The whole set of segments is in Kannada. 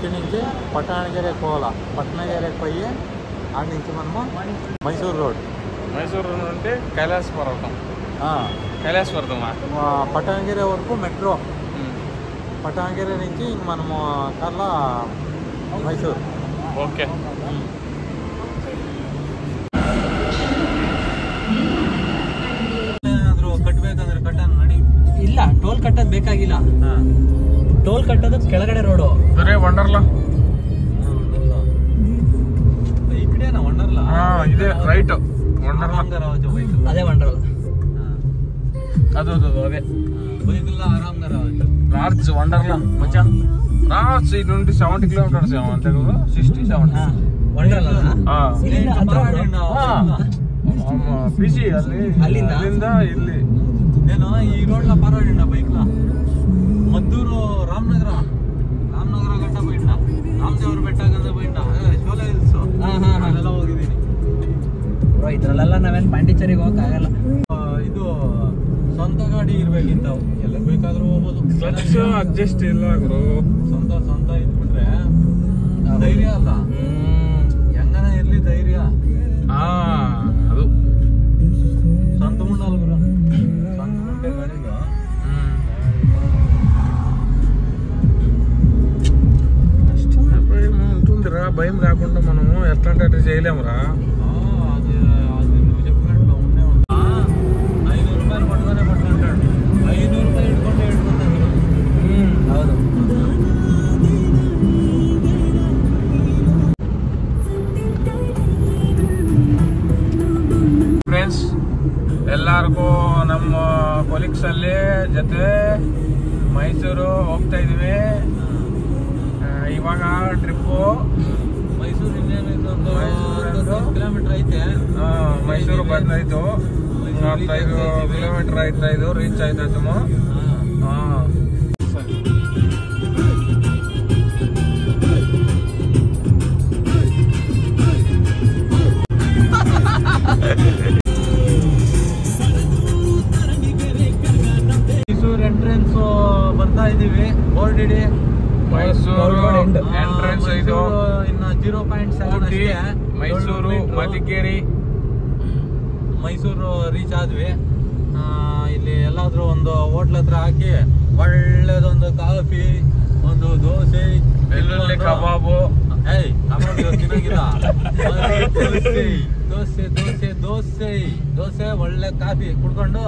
ఇటు నుంచి పట్టణగిరికి పోవాలా. పట్టణగిరికి పోయి ఆడ నుంచి మనము మైసూర్ రోడ్. మైసూరు రోడ్ అంటే కైలాసపర్వతం. కైలాసపర్వతమా? పట్టణగిరి వరకు మెట్రో. పట్టణగిరి నుంచి ఇంక మనము కల్లా ಮೈಸೂರು. ಓಕೆ. ಏನಾದರೂ ಕಟ್ಟಬೇಕಂದ್ರೆ ಕಟ್ಟೋಣ ನಡಿ. ಇಲ್ಲ, ಟೋಲ್ ಕಟ್ಟೋದು ಬೇಕಾಗಿಲ್ಲ. ಟೋಲ್ ಕಟ್ಟೋದು ಕೆಳಗಡೆ ರೋಡು. ಬರೇ ವಂಡರ್ಲಾ. ಈ ಕಡೆನಾ ವಂಡರ್ಲಾ? ಇದೆ ರೈಟ್. ವಂಡರ್ಲಾ ಅದೇ ವಂಡರ್ಲಾ. ಅದು ಅದೇ ಬೈಕಲ್ಲ ಆರಾಮ್ಗಾರ లార్జ్ వండర్లా మచ్చా. లార్జ్ ఇటు నుండి 70 కిలోమీటర్స్ ఏమో అంతే కదా. 60-70 వండర్లా. ಬಿಸಿ ಅಲ್ಲಿಂದ ಇಲ್ಲಿ. నేను ఈ రోడ్లో పర్వాడినా బైక్లో మద్దూరు రామనగర ಗಂಟ పోయింಡ. ರಾಮದೇವ್ರ ಬೆಟ್ಟ ಗಂಟ పోయింಡ. ಶೋಲೆ ಹಿಲ್ಸ್ ಅಲ್ಲೆಲ್ಲ ಹೋಗಿದ್ದೀನಿ. ಇದ್ರಲ್ಲೆಲ್ಲ ನಾವೇನು ಪಾಂಡಿಚೇರಿಗೆ ಹೋಗಕ್ಕಾಗಲ್ಲ. ಇದು ಸ್ವಂತ ಗಾಡಿ ಇರ್ಬೇಕಿಂತಾವು. ಎಲ್ಲ ಬೇಕಾದ್ರೂ ಹೋಗ್ಬೋದು. ಅಡ್ಜಸ್ಟ್ ಇಲ್ಲ ಗುರು. ಸ್ವಂತ ಇದ್ಬಿಟ್ರೆ ಧೈರ್ಯ ಅಲ್ಲ. ಹೆಂಗನ ಇರ್ಲಿ ಧೈರ್ಯ. ಅದು ಸ್ವಂತ ಮುಂಡಲ್ಲ ಗುರು. ಸ್ವಂತ ಮುಂಡೆ ಗಾಡಿಗೆ ఉంటుందిరా. భయం రాకుండా మనము ఎట్లాంటి అట్లా చేయలేమురా. అది నువ్వు చెప్పినట్లు ఉండే ఉంటా. 500 రూపాయలు పట్టుకుంటాడు. 500 రూపాయలు ఇట్టుకుంటాడు. ಹೌದು. ಫ್ರೆಂಡ್ಸ್, ಎಲ್ಲರಿಗೂ ನಮ್ಮ ಕೊಲೀಗ್ಸ್ ಅಲ್ಲಿ ಜೊತೆ ಮೈಸೂರು ಹೋಗ್ತಾ ಇದೀವಿ. ಇವಾಗ ಟ್ರಿಪ್ಪು ಮೈಸೂರು ಇನ್ನೇನು 10 ಕಿಲೋಮೀಟರ್ ಐತೆ. ಮೈಸೂರು ಬಂದಾಯ್ತು. 45 ಕಿಲೋಮೀಟರ್ ಆಯ್ತಾ. ಇದು ರೀಚ್ ಆಯ್ತಾಯ್ತು. ಮೈಸೂರು ಎಂಟ್ರೆನ್ಸ್ ಬರ್ತಾ ಇದೀವಿ. ಬೋರ್ಡ್ ಇಡಿ. ಮೈಸೂರು ಎಂಟ್ರೆನ್ಸ್ ಇದು. ಇನ್ನು 0.7 ಮೈಸೂರು ಮಧುಗಿರಿ. ಮೈಸೂರು ರೀಚ್ ಆದ್ವಿ. ಇಲ್ಲಿ ಎಲ್ಲಾದ್ರೂ ಒಂದು ಹೋಟ್ಲ್ ಹತ್ರ ಹಾಕಿ ಒಳ್ಳೇದೊಂದು ಕಾಫಿ, ಒಂದು ದೋಸೆ, ಬೆಳ್ಳುಳ್ಳಿ ಕಬಾಬು. ಕಬಾಬ್ ತಿನ್ನಂಗಿಲ್ಲ. ದೋಸೆ ಒಳ್ಳೆ ಕಾಫಿ ಕುಡ್ಕೊಂಡು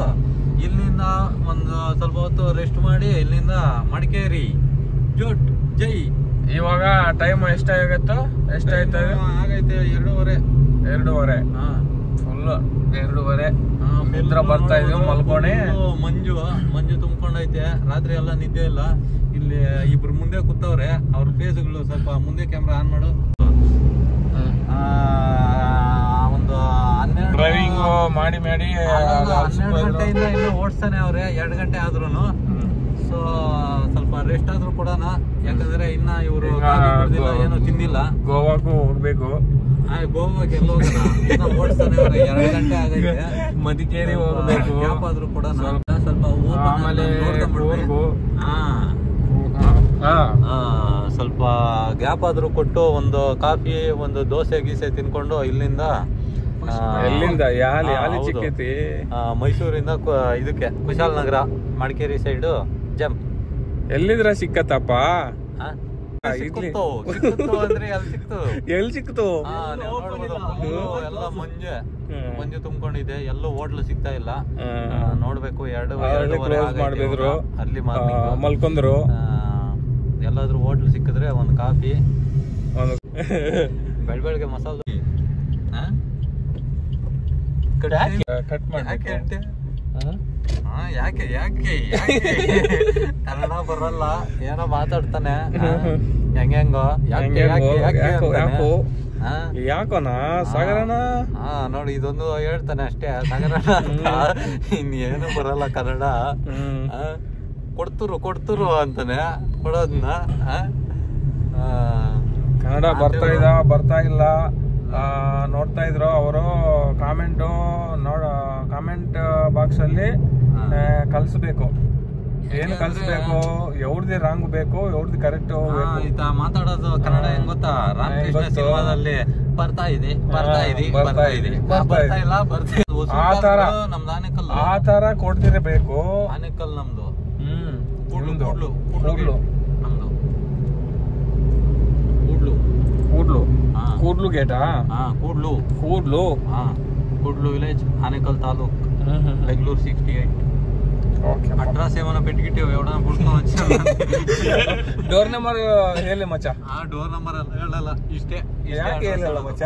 ಇಲ್ಲಿಂದ ಒಂದು ಸ್ವಲ್ಪ ಹೊತ್ತು ರೆಸ್ಟ್ ಮಾಡಿ ಇಲ್ಲಿಂದ ಮಡಿಕೇರಿ ಜೋಟ್ ಜೈ. ಇವಾಗ ಟೈಮ್ ಎಷ್ಟಾಗತ್ತೋ? ಎಷ್ಟಾಯ್ತು? ಆಗೈತೆ 2:30. ಫುಲ್ 2:30. ನಿದ್ರ ಬರ್ತಾ ಇದೀವಿ. ಮಲ್ಕೊಣೆ. ಮಂಜು ತುಂಬ್ಕೊಂಡೈತೆ. ರಾತ್ರಿ ಎಲ್ಲ ನಿದ್ದೆ ಇಲ್ಲ. ಇಲ್ಲಿ ಇಬ್ರು ಮುಂದೆ ಕೂತವ್ರೆ. ಅವ್ರ ಫೇಸ್ಗಳು ಸ್ವಲ್ಪ ಮುಂದೆ ಕ್ಯಾಮ್ರಾ ಆನ್ ಮಾಡು. ಒಂದು 12 ಡ್ರೈವಿಂಗ್ ಮಾಡಿ 12 ಗಂಟೆಯಿಂದ ಇನ್ನೂ ಓಡಿಸ್ತಾನೆ ಅವ್ರೆ. 2 ಗಂಟೆ ಆದ್ರೂ. ಸೊ ಸ್ವಲ್ಪ ರೆಸ್ಟ್ ಆದ್ರೂ ಕೊಡೋಣ. ಯಾಕಂದ್ರೆ ಇನ್ನ ಇವರು ಏನು ತಿಂದಿಲ್ಲ. ಗೋವಾಗೂ ಹೋಗ್ಬೇಕು. ಗೋವಾಗೆ ಎಲ್ಲ ಹೋಗೋಣ. ಓಡಿಸ್ತಾನೆ ಅವ್ರೆ. 2 ಗಂಟೆ ಆಗೈತೆ. ಮಧುಗಿರಿ ಹೋಗ್ಬೇಕು. ಗ್ಯಾಪ್ ಆದ್ರೂ ಕೊಡೋಣ. ಸ್ವಲ್ಪ ಆಮೇಲೆ ಸ್ವಲ್ಪ ಗ್ಯಾಪ್ ಆದ್ರೂ ಕೊಟ್ಟು ಒಂದು ಕಾಫಿ, ಒಂದು ದೋಸೆ ಗೀಸೆ ತಿನ್ಕೊಂಡು ಇಲ್ಲಿಂದ ಚಿಕ್ಕೈತಿ ಮೈಸೂರಿಂದ ಇದಕ್ಕೆ ಕುಶಾಲನಗರ ಮಡಿಕೇರಿ ಸೈಡು ಜಂಪ್. ಎಲ್ಲಿದ್ರ ಸಿಕ್ಕತ್ತಪ್ಪ? ಸಿಕ್ತು ಅಂದ್ರೆ ಎಲ್ಲಿ ಸಿಕ್ತು? ಎಲ್ಲ ಮಂಜು ತುಂಬ್ಕೊಂಡಿದೆ. ಎಲ್ಲೂ ಹೋಟ್ಲು ಸಿಗ್ತಾ ಇಲ್ಲ. ನೋಡ್ಬೇಕು. 2:30 ಅಲ್ಲಿ ಮಲ್ಕೊಂಡ್ರು. ಎಲ್ಲಾದ್ರೂ ಹೋಟ್ಲು ಸಿಕ್ಕಿದ್ರೆ ಒಂದು ಕಾಫಿ, ಬೆಳಗ್ಗೆ ಮಸಾಲೆ ಕಟ್ ಮಾಡಿ. ಯಾಕೆ ಕನ್ನಡ ಬರಲ್ಲ. ಏನೋ ಮಾತಾಡ್ತಾನೆ ಹೆಂಗೋ. ಯಾಕೋನಾ ಸಾಗರನ? ನೋಡಿ ಇದೊಂದು ಹೇಳ್ತಾನೆ ಅಷ್ಟೇ, ಸಾಗರನ ಅಂತ. ಇನ್ನೇನು ಬರಲ್ಲ ಕನ್ನಡ. ಕೊಡ್ತರು ಅಂತಾನೆ. ಕೊಡೋದನ್ನ ಕನ್ನಡ ಬರ್ತಾ ಇಲ್ಲ. ನೋಡ್ತಾ ಇದ್ರು ಅವರು. ಕಾಮೆಂಟ್ ಬಾಕ್ಸ್ ಅಲ್ಲಿ ಕಲಿಸ್ಬೇಕು. ಏನ್ ಕಲ್ಸ್ಬೇಕು, ಎವ್ರದ್ದು ರಾಂಗ್ ಬೇಕು, ಎವ್ರದ್ದು ಕರೆಕ್ಟ್ ಈತ ಮಾತಾಡೋದು ಕನ್ನಡ ಹೆಂಗ್ ಗೊತ್ತಾ? ರಾಮಕೃಷ್ಣ ಸಿನಿಮಾದಲ್ಲಿ ಬರ್ತಾ ಇದೆ ಬರ್ತಾ ಇಲ್ಲ ಆ ತರ ಕೊಡ್ತಿರಬೇಕು. ಆನೆಕಲ್ ನಮ್ದು. ಕೂಡ್ಲು ನಮ್ದು ಕೂಡ್ಲು ಗೇಟಾ? ಕೂಡ್ಲು ವಿಲೇಜ್, ಆನೆಕಲ್ ತಾಲೂಕ್, ಬೆಂಗಳೂರು 68. ಅಡ್ರೆಸ್ ಏಮನ್ನ ಪೆಟ್ಟಿಗಿಟ್ಟಿವ್ ಎವಡನ ಬಿಡ್ಕೊಂಡು ಡೋರ್ ನಂಬರ್ ಹೇಳಿ ಮಚ್ಚ. ಡೋರ್ ನಂಬರ್ ಹೇಳಲ್ಲ, ಇಷ್ಟೇ. ಯಾಕೆ ಹೇಳಲ್ಲ ಮಚ್ಚ?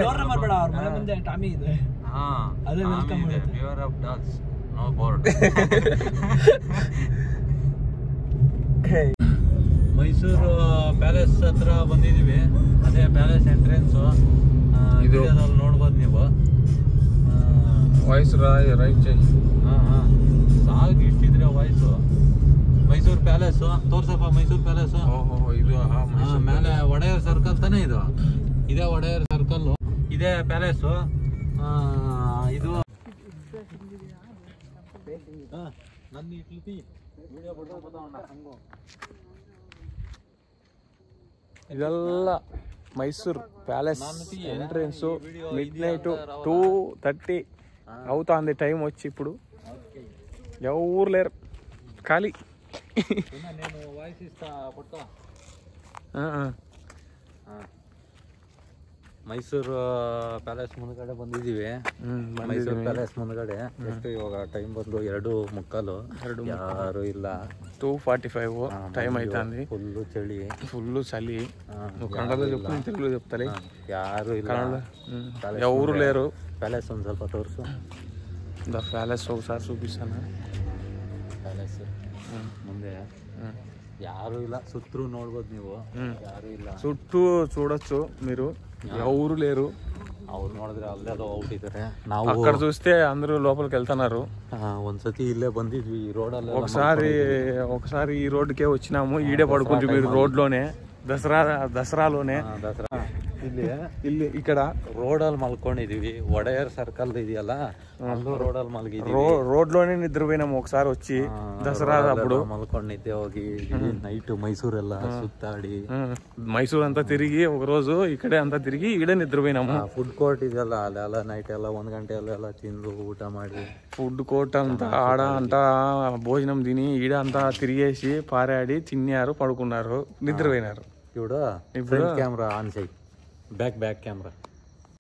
ಡೋರ್ ನಂಬರ್ ಬೇಡ, ಅವ್ರ ಮನೆ ಮುಂದೆ ಟಾಮಿ ಇದೆ. ಅದೇ ವೆಲ್ಕಮ್ ಮಾಡುತ್ತೆ. Pure of dogs, no board. Mysuru palace ಹತ್ರ ಬಂದಿದೀವಿ. ಅದೇ ಪ್ಯಾಲೇಸ್ ಎಂಟ್ರೆನ್ಸ್ ನೋಡ್ಬೋದು ನೀವು. ವಾಯ್ಸ್ ರೈಟ್ ಸಾಕು ಇಷ್ಟಿದ್ರೆ ವಾಯ್ಸು. ಮೈಸೂರು ಪ್ಯಾಲೇಸ್ ತೋರ್ಸಪ್ಪ. ಮೈಸೂರು ಪ್ಯಾಲೇಸ್ ಇದು ಮೇಲೆ ಒಡೆಯರ್ ಸರ್ಕಲ್ ತಾನೇ ಇದು. ಇದೇ ಒಡೆಯರ್ ಸರ್ಕಲ್, ಇದೇ ಪ್ಯಾಲೇಸ್. ಇದು ನನ್ನ ಇಟ್ಲಿ ವಿಡಿಯೋ ಇದೆಲ್ಲ Mysuru palace entrance. Mid night 2:30 అవుతుంది టైం వచ్చి. ఇప్పుడు ఎవరు లేరు, ఖాళీ. నేను వాయిస్ ఇస్తా కొట్ట. ಮೈಸೂರು ಪ್ಯಾಲೇಸ್ ಮುಂದ್ಗಡೆ ಬಂದಿದ್ದೀವಿ. ಮೈಸೂರು ಪ್ಯಾಲೇಸ್ ಮುಂದ್ಗಡೆ ಎಷ್ಟು ಇವಾಗ ಟೈಮ್ ಬಂದು 2:15. ಯಾರು ಇಲ್ಲ. 2:45 టైం అవుతుంది. ఫుల్ చలి. నువ్వు కన్నడలో చెప్పు, నేను తెలుగులో చెప్తాలే. ಯಾರು ಇಲ್ಲ, ఎవరు లేరు. ಪ್ಯಾಲೇಸ್ ಒಂದು ಸ್ವಲ್ಪ ತೋರಿಸು. ప్యాలెస్ ఒకసారి చూపిస్తాను. ಪ್ಯಾಲೇಸ್ ಮುಂದೆ ಯಾರು ಇಲ್ಲ, ಸುತ್ತೂ ನೋಡ್ಬೋದು ನೀವು. ಯಾರು ಇಲ್ಲ, చుట్టూ చూడొచ్చు మీరు. ఎవరు లేరు. ಅವ್ರು ನೋಡಿದ್ರೆ ಅಲ್ಲೇ ಔಟ್ ಇದ್ದಾರೆ. ನಾವು అక్కడ చూస్తే అందరూ లోపలికి వెళ్తున్నారు. ಒಂದ್ಸತಿ ಇಲ್ಲೇ ಬಂದಿದ್ವಿ ಈ ರೋಡಲ್ಲಿ. ఒకసారి ఈ రోడ్డుకే వచ్చినాము. ఈడే పడుకుంటు మీరు రోడ్లోనే. దసరాలోనే ಇಲ್ಲಿ ఇక్కడ ರೋಡಲ್ಲಿ ಮಲ್ಕೊಂಡಿದೀವಿ. ಒಡೆಯರ್ ಸರ್ಕಲ್ ಇದೆಯಲ್ಲ, ಅಲ್ಲೂ ರೋಡಲ್ಲಿ ಮಲಗಿದೀವಿ. రోడ్లోనే నిద్రపోయినాము ఒకసారి వచ్చి. దసరా అప్పుడు ಮಲ್ಕೊಂಡಿದ್ದೆ. ಹೋಗಿ ನೈಟ್ ಮೈಸೂರೆಲ್ಲ ಸುತ್ತಾಡಿ, ಮೈಸೂರು ಅಂತ ತಿರುಗಿ ఒక రోజు ఇక్కడే అంతా తిరిగి ఈడే నిద్రపోయినాము. ಫುಡ್ ಕೋರ್ಟ್ ಇದೆಯಲ್ಲ, ಅಲ್ಲೆಲ್ಲ ನೈಟ್ ಎಲ್ಲ 1 ಗಂಟೆಯಲ್ಲೆಲ್ಲ ತಿಂದು ಊಟ ಮಾಡಿ, ఫుడ్ కోర్ట్ అంతా ఆడ అంతా భోజనం తిని ఈడ అంతా తిరిగేసి పారాడి తిన్నారు, పడుకున్నారు, నిద్రపోయినారు. ఇప్పుడు ఫ్రంట్ కెమెరా ఆన్ చేయి, బ్యాక్ కెమెరా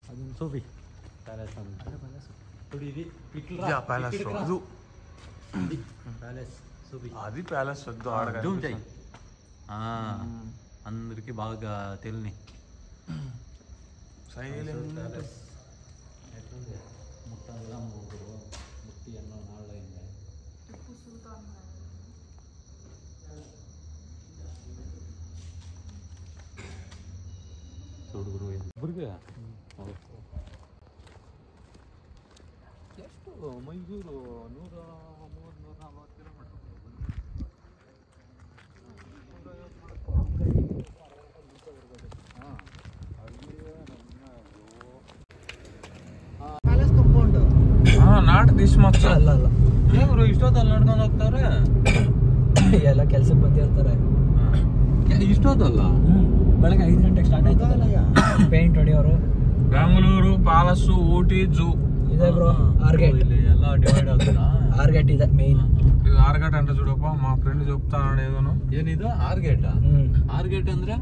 ಅದನ್ನ ಸೋಬಿ. ಪ್ಯಾಲೇಸ್ అది ప్యాలెస్ వద్దు, జూమ్ చేయి. అందరికి బాగా తెలిని ముట్టంగా మూగురు ముట్టి ఎన్నో నాళ్ళైంది. చూడుగురు ಇಬ್ಬರಿಗೆ ಎಷ್ಟು Mysuru 130-140 kilometre. Palace compound not this much ಅಲ್ಲ ಇವರು ಇಷ್ಟೊತ್ತಲ್ಲಿ ನಡ್ಕೊಂಡು ಹೋಗ್ತಾರೆ. ಎಲ್ಲ ಕೆಲ್ಸಕ್ಕೆ ಬಂದಿರ್ತಾರೆ. ಇಷ್ಟೊತ್ತಲ್ಲ, ಬೆಳಗ್ಗೆ 5 ಗಂಟೆಗೆ ಸ್ಟಾರ್ಟ್ ಆಯ್ತದಲ್ಲ ಪೇಂಟ್ ಹೊಡಿಯೋರು. ಬೆಂಗಳೂರು ಪ್ಯಾಲೇಸ್, ಊಟಿ, ಜೂ ಇದೆ ಬ್ರೋ. ఆర్గేట్ ಎಲ್ಲ ಡಿವೈಡ್ ಆಗುತ್ತಾ? ఆర్గేట్ ಇದೆ ಮೇನ್. ఇది ఆర్గేట్ అంటే చూడప్ప, మా ఫ్రెండ్ చెప్తాను ఏదోను. ಏನಿದು ಆರ್ಗೇಟ್? ಆರ್ಗೇಟ್ ಅಂದ್ರೆ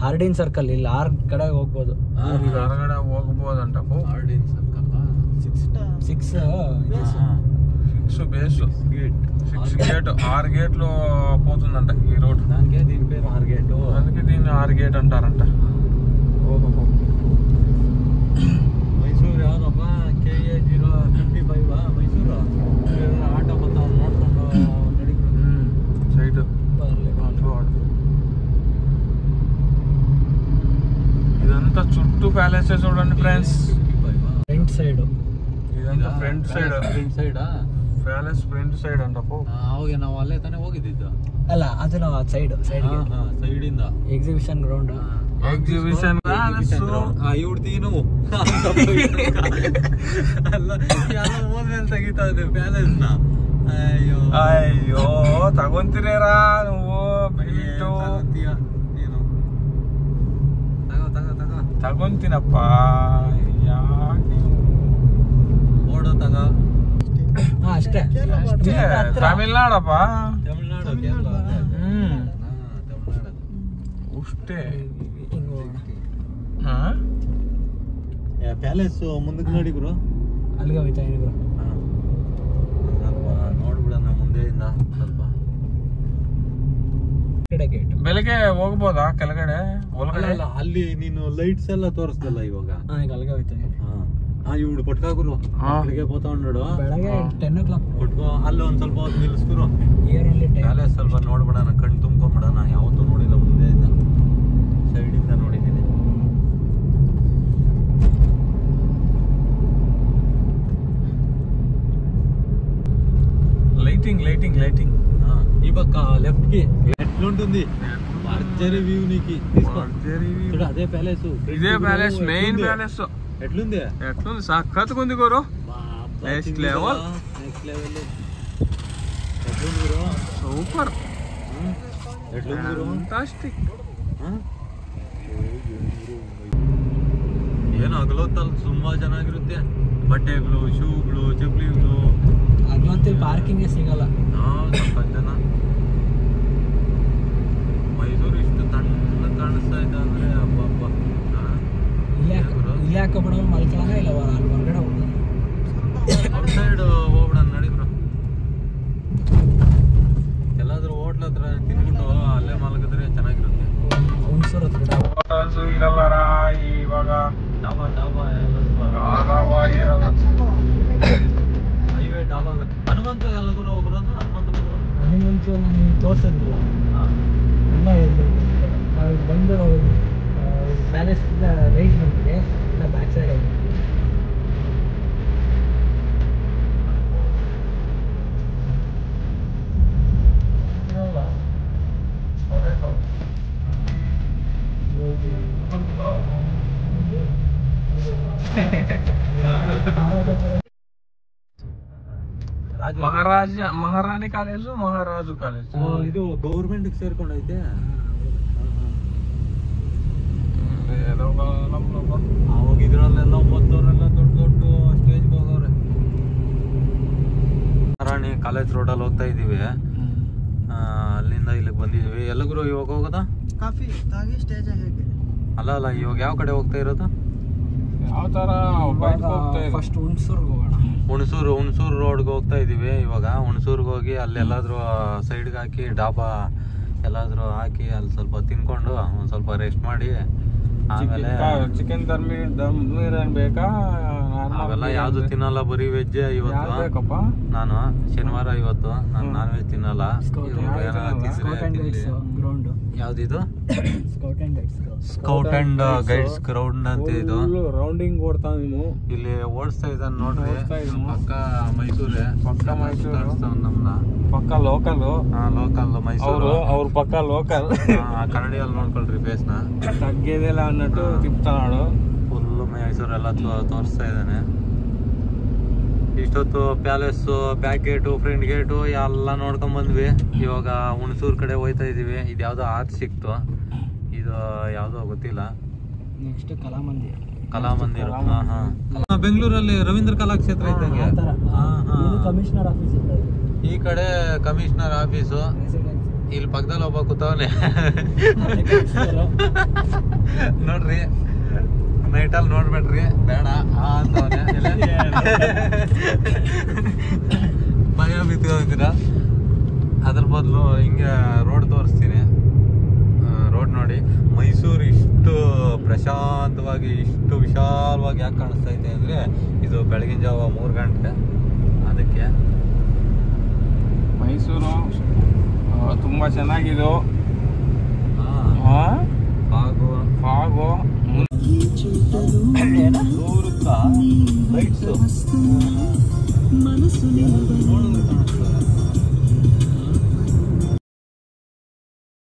ಹಾರ್ಡಿನ್ ಸರ್ಕಲ್. ಇಲ್ಲಿ 6 ಕಡೆ ಹೋಗ್ಬೋದು. ಹೊರಗಡೆ ಹೋಗ್ಬೋದಂಟ. Hardinge circle 6 base gate 6 gate 6 గేట్లు పోతుందంట ఈ రోడ్. దానికే దీని పేరు ఆర్గేట్. అందుకే దీన్ని 6 గేట్ అంటారంట. ఓహో. ಮೈಸೂರು ಯಾವ್ದಪ್ಪ? KA055 ಮೈಸೂರು. ಆಟೋ ಬರ್ತಾವ ನೋಡ್ಕೊಂಡು ಸೈಡ್ ఇదంతా చుట్టూ ప్యాలెస్ చూడండి ఫ్రెండ్స్. ಫ್ರಂಟ್ ಸೈಡ್ ఇదంతా ఫ్రంట్ సైడ్. ಫ್ರಂಟ್ ಸೈಡಾ? ಪ್ಯಾಲೇಸ್ ಫ್ರಂಟ್ ಸೈಡ್ ಅಂಟಪ್ಪ. ಅವಾಗ ನಾವು ಅಲ್ಲೇ ತಾನೇ ಹೋಗಿದ್ದು. ಅಲ್ಲ, ಅದು ನಾವು ಸೈಡ್ ಸೈಡಿಂದ ಎಕ್ಸಿಬಿಷನ್ ಗ್ರೌಂಡ್. ಎಕ್ಸಿಬಿಷನ್ ಇವ್ರದೀನು ಅಲ್ಲ ಎಲ್ಲ ಹೋದ್ಮೇಲೆ ತೆಗಿತಾ ಇದೆ ಪ್ಯಾಲೇಸ್ ನ. ಅಯ್ಯೋ ಅಯ್ಯೋ ತಗೊಂತೀರಾ ನೀವು ಬಿಟ್ಟು ನೀನು ತಗೋ ತಗೊಂತೀನಪ್ಪ. ಯಾಕೆ ಓಡೋ ತಗೋ. ಅಷ್ಟೇ ತಮಿಳ್ನಾಡಪ್ಪ. ತಮಿಳ್ನಾಡು ಕೇರಳ. ತಮಿಳ್ನಾಡು ಅಷ್ಟೇ. ಪ್ಯಾಲೇಸ್ ಮುಂದಕ್ಕೆ ನೋಡಿ ಗುರು. ಅಲ್ಲಿಗೆ ಹೋಯ್ತಾ ಗುರು. ಸ್ವಲ್ಪ ನೋಡ್ಬಿಡೋಣ ಮುಂದೆಯಿಂದ ಸ್ವಲ್ಪ. ಗೇಟ್ ಬೆಳಗ್ಗೆ ಹೋಗ್ಬೋದಾ ಕೆಳಗಡೆ ಒಳಗಡೆ? ಅಲ್ಲ ಅಲ್ಲಿ ನೀನು ಲೈಟ್ಸ್ ಎಲ್ಲ ತೋರಿಸ್ದಲ್ಲ ಇವಾಗ. ಈಗ ಅಲ್ಲಿಗೆ ಹೋಯ್ತಾ ಇವ್ಳು ಪಟ್ಕಾಗುರು ಬೆಳಿಗ್ಗೆ ಕೂತ್ಕೊಂಡ್ ನೋಡು. ಬೆಳಗ್ಗೆ 10 o'clock ಪಟ್ಕೋ ಅಲ್ಲಿ ಒಂದ್ ಸ್ವಲ್ಪ ಹೊತ್ತು ನಿಲ್ಲಿಸ್ಕುರು. ಇಯರಲ್ಲಿ ಪ್ಯಾಲೇಸ್ ಸ್ವಲ್ಪ ನೋಡ್ಬಿಡೋಣ, ಕಣ್ ತುಂಬ್ಕೊಂಡ್ಬಿಡೋಣ. ಯಾವತ್ತೂ ನೋಡಿಲ್ಲ ಮುಂದೆಯಿಂದ, ಸೈಡಿಂದ ನೋಡಿದ್ದೀನಿ. లైటింగ్ ఈ పక్క లెఫ్ట్ కి ఎట్లుంటుంది భర్జరీ వ్యూ నీకి చూడు. అదే ప్యాలెస్, ఇదే ప్యాలెస్, మెయిన్ ప్యాలెస్. ఎట్లుంది సక్కత్తుగా ఉంది గురు. నెక్స్ట్ లెవెల్ ఎట్లుంది గురు? సూపర్. ఎట్లుంది గురు? ಫ್ಯಾಂಟಾಸ್ಟಿಕ್. ಏನು ಹಗಲೊತ್ತಲ್ಲಿ ತುಂಬಾ ಚೆನ್ನಾಗಿರುತ್ತೆ. ಬಟ್ಟೆಗಳು, ಶೂಗಳು, ಚಪ್ಪಲಿಗಳು. ಅದಂತೂ ಪಾರ್ಕಿಂಗ್ ಸಿಗಲ್ಲ. ಸ್ವಲ್ಪ ಜನ. ಮೈಸೂರು ಇಷ್ಟು ತಣ್ಣ ಕಾಣಿಸ್ತಾ ಇದೆ ಅಂದ್ರೆ ಹಬ್ಬ ಹಬ್ಬ. ಇಲ್ಲಿ ಹಾಕೋಬಿಡೋ ಮಲ್ಕೊಳ್ಳೋಣ, ಇಲ್ಲ ಅಲ್ಲಿ ಹೊರಗಡೆ ಹೋಗೋಣ. ಔಟ್ ಸೈಡ್ ಹೋಗ್ಬಿಡೋಣ ನಡಿ ಬ್ರೋ. ಎಲ್ಲಾದ್ರೂ ಹೋಟ್ಲ್ ಹತ್ರ ತಿನ್ಬಿಟ್ಟು ಅಲ್ಲೇ ಮಲಗಿದ್ರೆ ಚೆನ್ನಾಗಿರುತ್ತೆ. ಹುಣಸೂರು ಹತ್ರ ಇರಲ್ಲ ಇವಾಗ. ಹೈವೇ ಡಾಬಾ ಹನುಮಂತ ಎಲ್ಲ ಕೂಡ ಹೋಗ್ರು. ಹನುಮಂತು ನನಗೆ ತೋರಿಸಿದ್ರು. ಬಂದು ಪ್ಯಾಲೇಸ್ ರೈಟ್ ಬಂದಿದೆ, ಇಲ್ಲ ಬ್ಯಾಕ್ ಸೈಡ್ ಆಗಿದೆ. ಮಹಾರಾಣಿ ಕಾಲೇಜು, ಮಹಾರಾಜು ಕಾಲೇಜು. ಇದು ಗೌರ್ಮೆಂಟ್ ಸೇರ್ಕೊಂಡೈತೆ. ಅವಾಗ ಇದ್ರಲ್ಲೆಲ್ಲ ಓದೋರೆಲ್ಲ ದೊಡ್ಡ ದೊಡ್ಡ ಸ್ಟೇಜ್ಗೆ ಹೋಗವ್ರೆ. ಮಹಾರಾಣಿ ಕಾಲೇಜ್ ರೋಡಲ್ಲಿ ಹೋಗ್ತಾ ಇದೀವಿ. ಅಲ್ಲಿಂದ ಇಲ್ಲಿಗೆ ಬಂದಿದೀವಿ. ಎಲ್ಲಗುರು ಇವಾಗ ಹೋಗೋದಾ? ಕಾಫಿ ತಾಗಿ ಸ್ಟೇಜ್ ಹೇಗೆ? ಅಲ್ಲ ಇವಾಗ ಯಾವ ಕಡೆ ಹೋಗ್ತಾ ಇರೋದು? ಯಾವ ತರ ಫಸ್ಟ್ ಹುಣಸೂರ್ಗೆ ಹೋಗೋಣ. ಹುಣಸೂರು ರೋಡ್ಗೆ ಹೋಗ್ತಾ ಇದೀವಿ ಇವಾಗ. ಹುಣಸೂರ್ಗೆ ಹೋಗಿ ಅಲ್ಲೆಲ್ಲಾದ್ರೂ ಸೈಡ್ಗೆ ಹಾಕಿ ಡಾಬಾ ಎಲ್ಲಾದ್ರೂ ಹಾಕಿ ಅಲ್ಲಿ ಸ್ವಲ್ಪ ತಿನ್ಕೊಂಡು ಒಂದ್ ಸ್ವಲ್ಪ ರೆಸ್ಟ್ ಮಾಡಿ ಆಮೇಲೆ ಚಿಕನ್ ದಮ್ ಬೇಕಾ? ಅವೆಲ್ಲ ಯಾವ್ದು ತಿನ್ನಲ್ಲ, ಬರೀ ವೆಜ್ ಇವತ್ತು. ನಾನು ಶನಿವಾರ ಇವತ್ತು ನಾನು ನಾನ್ ವೆಜ್ ತಿನ್ನಲ್ಲ. ಯಾವ್ದಿದು? ಸ್ಕೌಟ್ ಅಂಡ್ ಗೈಡ್ಸ್ ಗ್ರೌಂಡ್ ಅಂತ ಇದು. ರೌಂಡಿಂಗ್ ಓಡ್ತಾ ನೀನು ಇಲ್ಲಿ ಓಡಿಸ್ತಾ ಇದ್ದಾನೆ ನೋಡ್ರಿ. ಪಕ್ಕ ಮೈಸೂರೇ, ಪಕ್ಕ ಮೈಸೂರು ನಮ್ನ ಪಕ್ಕ ಲೋಕಲ್. ಲೋಕಲ್ ಮೈಸೂರು. ಅವ್ರ ಪಕ್ಕ ಲೋಕಲ್. ಕನ್ನಡಿಯಲ್ಲಿ ನೋಡ್ಕೊಳ್ರಿ ಫೇಸ್ ನ. ತಗ್ಗೇದಿಲ್ಲ ಅನ್ನಟ್ಟು ತಿಪ್ತಾಳು. ಫುಲ್ ಮೈಸೂರೆಲ್ಲ ತೋರಿಸ್ತಾ ಇದ್ದಾನೆ. ಇಷ್ಟೊತ್ತು palace, back gate, front gate ಎಲ್ಲ ನೋಡ್ಕೊಂಡ್ ಬಂದ್ವಿ. ಇವಾಗ ಹುಣಸೂರ್ ಕಡೆ ಹೋಯ್ತಾ ಇದೀವಿ. ಇದು ಯಾವ್ದೋ ಆರ್ಚ್ ಸಿಕ್ತು. ಇದು ಯಾವ್ದೋ ಗೊತ್ತಿಲ್ಲ. ನೆಕ್ಸ್ಟ್ ಕಲಾಮಂದಿರ. ಬೆಂಗಳೂರಲ್ಲಿ ರವೀಂದ್ರ ಕಲಾಕ್ಷೇತ್ರ ಇದ್ದಂಗೆ. ಕಮಿಷನರ್ ಆಫೀಸ್ ಈ ಕಡೆ ಕಮಿಷನರ್ ಆಫೀಸು. ಇಲ್ಲಿ ಪಕ್ಕದಲ್ಲಿ ಒಬ್ಬ ಕೂತವನೆ ನೋಡ್ರಿ. ನೈಟಲ್ಲಿ ನೋಡ್ಬೇಡ್ರಿ, ಬೇಡ ಅಂತವನೆ. ಭಯ ಬಿತ್ಕೊಂತೀರಾ. ಅದ್ರ ಬದಲು ಹಿಂಗೆ ರೋಡ್ ತೋರಿಸ್ತೀನಿ. ರೋಡ್ ನೋಡಿ. ಮೈಸೂರು ಇಷ್ಟು ಪ್ರಶಾಂತವಾಗಿ, ಇಷ್ಟು ವಿಶಾಲವಾಗಿ ಯಾಕೆ ಕಾಣಿಸ್ತಾ ಇದೆ ಅಂದ್ರೆ ಇದು ಬೆಳಗಿನ ಜಾವ 3 ಗಂಟೆ. ಅದಕ್ಕೆ ಮೈಸೂರು ತುಂಬಾ ಚೆನ್ನಾಗಿದ್ದು. Fog lights